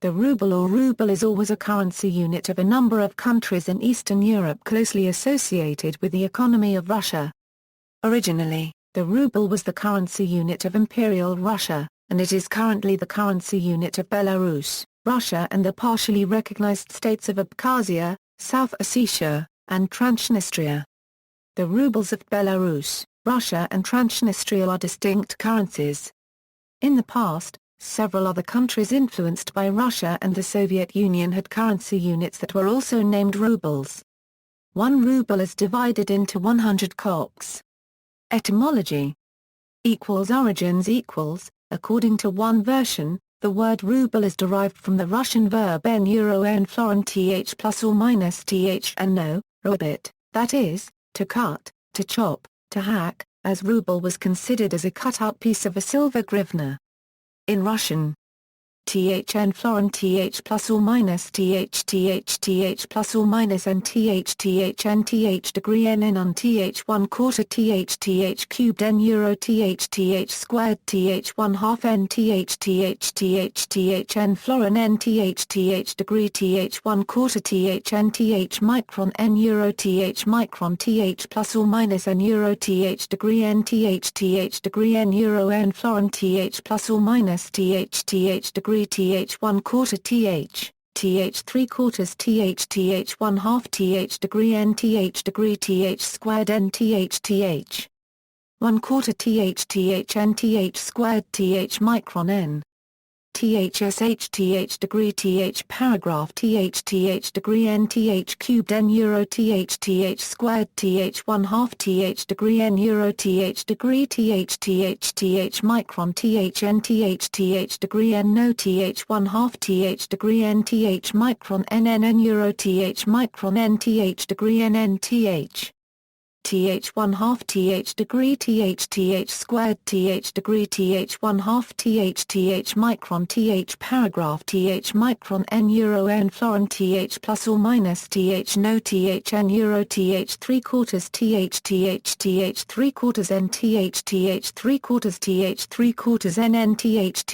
The ruble or ruble is always a currency unit of a number of countries in Eastern Europe closely associated with the economy of Russia. Originally, the ruble was the currency unit of Imperial Russia, and it is currently the currency unit of Belarus, Russia and the partially recognized states of Abkhazia, South Ossetia, and Transnistria. The rubles of Belarus, Russia and Transnistria are distinct currencies. In the past, several other countries influenced by Russia and the Soviet Union had currency units that were also named rubles. 1 ruble is divided into 100 kopeks. Etymology. Origins. According to one version, the word ruble is derived from the Russian verb n euro n florin th plus or minus th and no, rubit, that is, to cut, to chop, to hack, as ruble was considered as a cut-out piece of a silver hryvnia. In Russian, thn florin th plus or minus th plus or minus and th degree n on th 1/4 th cubed n euro th squared th 1/2 n th n florin n th degree th 1/4 th n th micron n euro th micron th plus or minus n euro th degree n th degree n euro n florin th plus or minus th degree th 1/4 th 3/4 th 1/2 th degree n th degree th squared n th 1/4 th n th squared th micron n th degree th paragraph th degree n th cubed n euro th squared th 1/2 th degree n euro th degree th micron th n th degree n no th 1/2 th degree n th micron n n euro th micron n th degree n n th 1/2 th degree th squared th degree th 1/2 th micron th paragraph th micron n euro n florin th plus or minus th no th n euro th 3/4 th 3/4 n th 3/4 th 3/4 n n th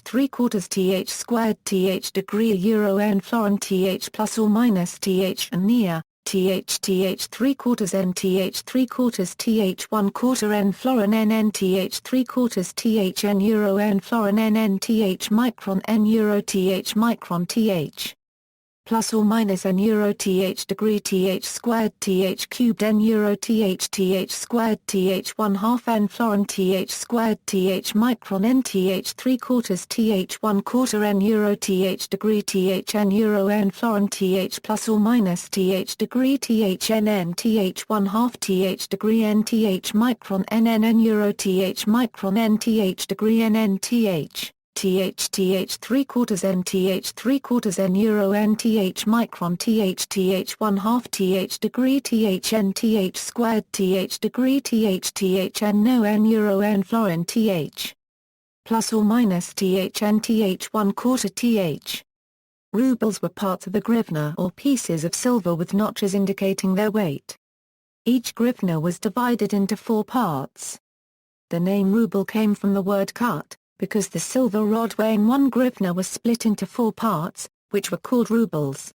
3/4 th squared th degree euro n florin th plus or minus th and near th 3/4 n th 3/4 th 1/4 n florin n n th 3/4 th n euro n florin n n th micron n euro th micron th plus or minus n euro th degree th squared th cubed n euro th squared th 1/2 n florin th squared th micron n th 3/4 th 1/4 n euro th degree th n euro n florin th plus or minus th degree th n n th 1/2 th degree n th micron n n n euro th micron n th degree n n th 3/4 n th 3/4 n euro n th micron th 1/2 th degree th n th squared th degree th n no n euro n florin th plus or minus th n th 1/4 th. Rubles were parts of the hryvnia or pieces of silver with notches indicating their weight. Each hryvnia was divided into 4 parts. The name ruble came from the word cut, because the silver rod weighing 1 hryvnia was split into 4 parts, which were called rubles.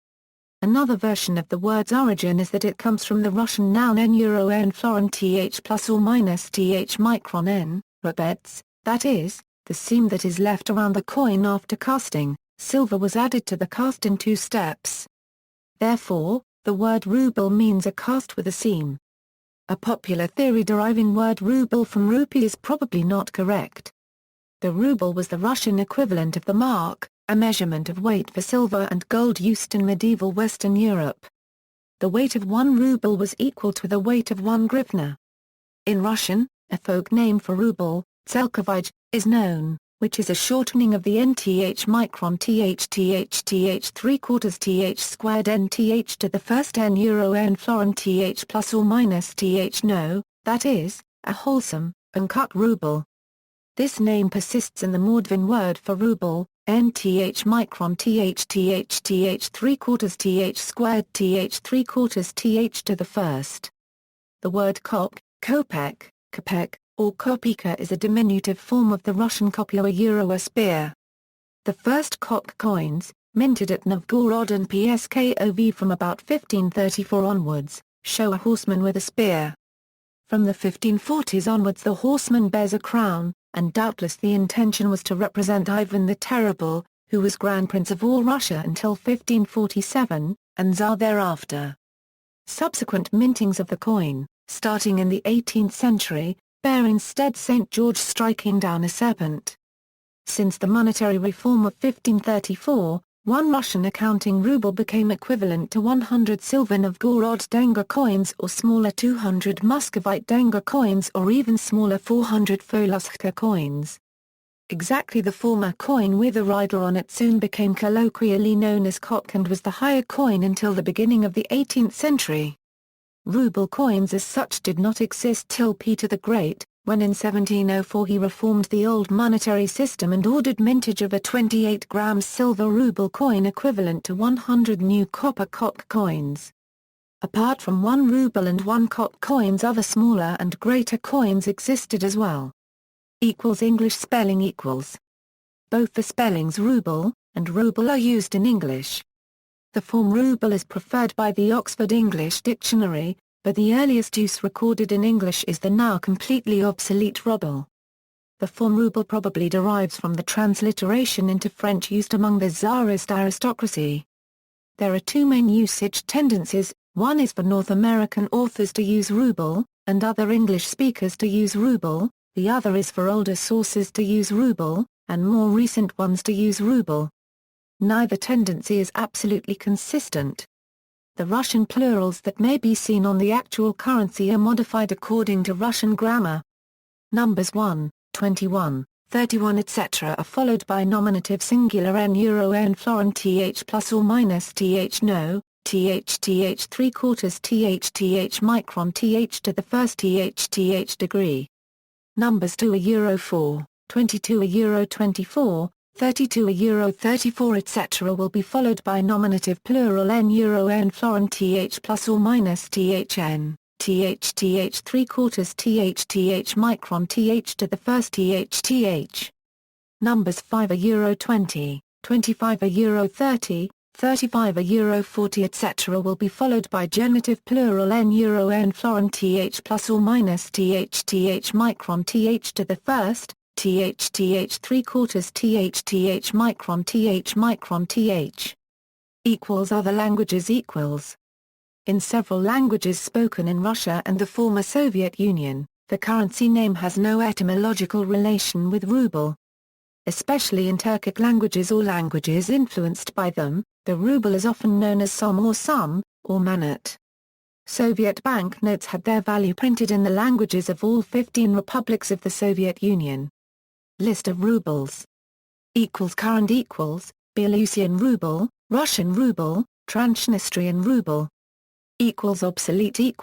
Another version of the word's origin is that it comes from the Russian noun n euro n florin th plus or minus th micron n, rubets, that is, the seam that is left around the coin after casting. Silver was added to the cast in 2 steps. Therefore, the word ruble means a cast with a seam. A popular theory deriving word ruble from rupee is probably not correct. The ruble was the Russian equivalent of the mark, a measurement of weight for silver and gold used in medieval Western Europe. The weight of 1 ruble was equal to the weight of 1 hryvnia. In Russian, a folk name for ruble, tselkovich, is known, which is a shortening of the nth micron th 3/4 th squared nth to the first n euro n florin th plus or minus th no, that is, a wholesome, uncut ruble. This name persists in the Mordvin word for ruble, nth micron th 3/4 th squared th 3/4 th to the first. The word kopek, or kopeka is a diminutive form of the Russian kopya or euro spear. The first kop coins, minted at Novgorod and Pskov from about 1534 onwards, show a horseman with a spear. From the 1540s onwards the horseman bears a crown, and doubtless the intention was to represent Ivan the Terrible, who was Grand Prince of all Russia until 1547, and Tsar thereafter. Subsequent mintings of the coin, starting in the 18th century, bear instead St. George striking down a serpent. Since the monetary reform of 1534, one Russian accounting ruble became equivalent to 100 silver Novgorod denga coins or smaller 200 Muscovite denga coins or even smaller 400 Folushka coins. Exactly the former coin with a rider on it soon became colloquially known as kopek and was the higher coin until the beginning of the 18th century. Ruble coins as such did not exist till Peter the Great, when in 1704 he reformed the old monetary system and ordered mintage of a 28-gram silver ruble coin equivalent to 100 new copper kopek coins. Apart from 1 ruble and 1 kopek coins, other smaller and greater coins existed as well. English spelling . Both the spellings ruble and ruble are used in English. The form ruble is preferred by the Oxford English Dictionary, but the earliest use recorded in English is the now completely obsolete ruble. The form ruble probably derives from the transliteration into French used among the Tsarist aristocracy. There are two main usage tendencies: one is for North American authors to use ruble, and other English speakers to use ruble. The other is for older sources to use ruble, and more recent ones to use ruble. Neither tendency is absolutely consistent. The Russian plurals that may be seen on the actual currency are modified according to Russian grammar. Numbers 1, 21, 31 etc. are followed by nominative singular n euro n florin th plus or minus th no, th 3 quarters th micron th to the first th degree. Numbers 2 a euro 4, 22 a euro 24, 32 a euro 34 etc. will be followed by nominative plural n euro n florin th plus or minus thn, th 3 quarters th micron th to the first th. Numbers 5 a euro 20, 25 a euro 30, 35 a euro 40 etc. will be followed by genitive plural n euro n florin th plus or minus th micron th to the first, th 3 quarters th micron th. Other languages In several languages spoken in Russia and the former Soviet Union, the currency name has no etymological relation with ruble. Especially in Turkic languages or languages influenced by them, the ruble is often known as som or manat. Soviet banknotes had their value printed in the languages of all 15 republics of the Soviet Union. List of rubles. Current Belarusian ruble, Russian ruble, Transnistrian ruble. Obsolete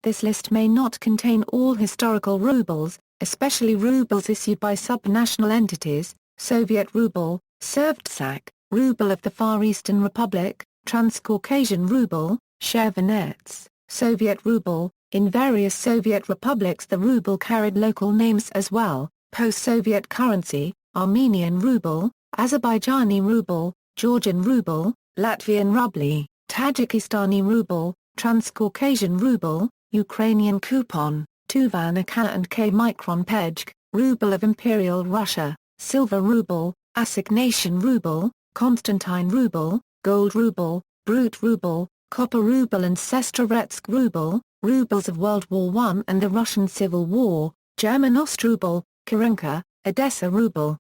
This list may not contain all historical rubles, especially rubles issued by subnational entities: Soviet ruble, Servitsak, ruble of the Far Eastern Republic, Transcaucasian ruble, Chervenets, Soviet ruble. In various Soviet republics the ruble carried local names as well: post-Soviet currency, Armenian ruble, Azerbaijani ruble, Georgian ruble, Latvian ruble, Tajikistani ruble, Transcaucasian ruble, Ukrainian coupon, Tuvanica and K-micron pejk, ruble of Imperial Russia, silver ruble, assignation ruble, Constantine ruble, gold ruble, brut ruble, copper ruble and sestrorezhsk ruble, rubles of World War I and the Russian Civil War, German Ostruble, Karenka, Odessa ruble,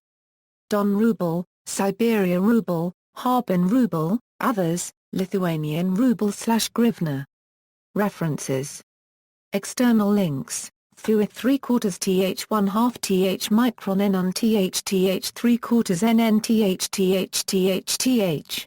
Don ruble, Siberia ruble, Harbin ruble, others, Lithuanian ruble/grivna. References. External links: Through a 3/4 th 1/2 th micron n on th 3/4 nn th.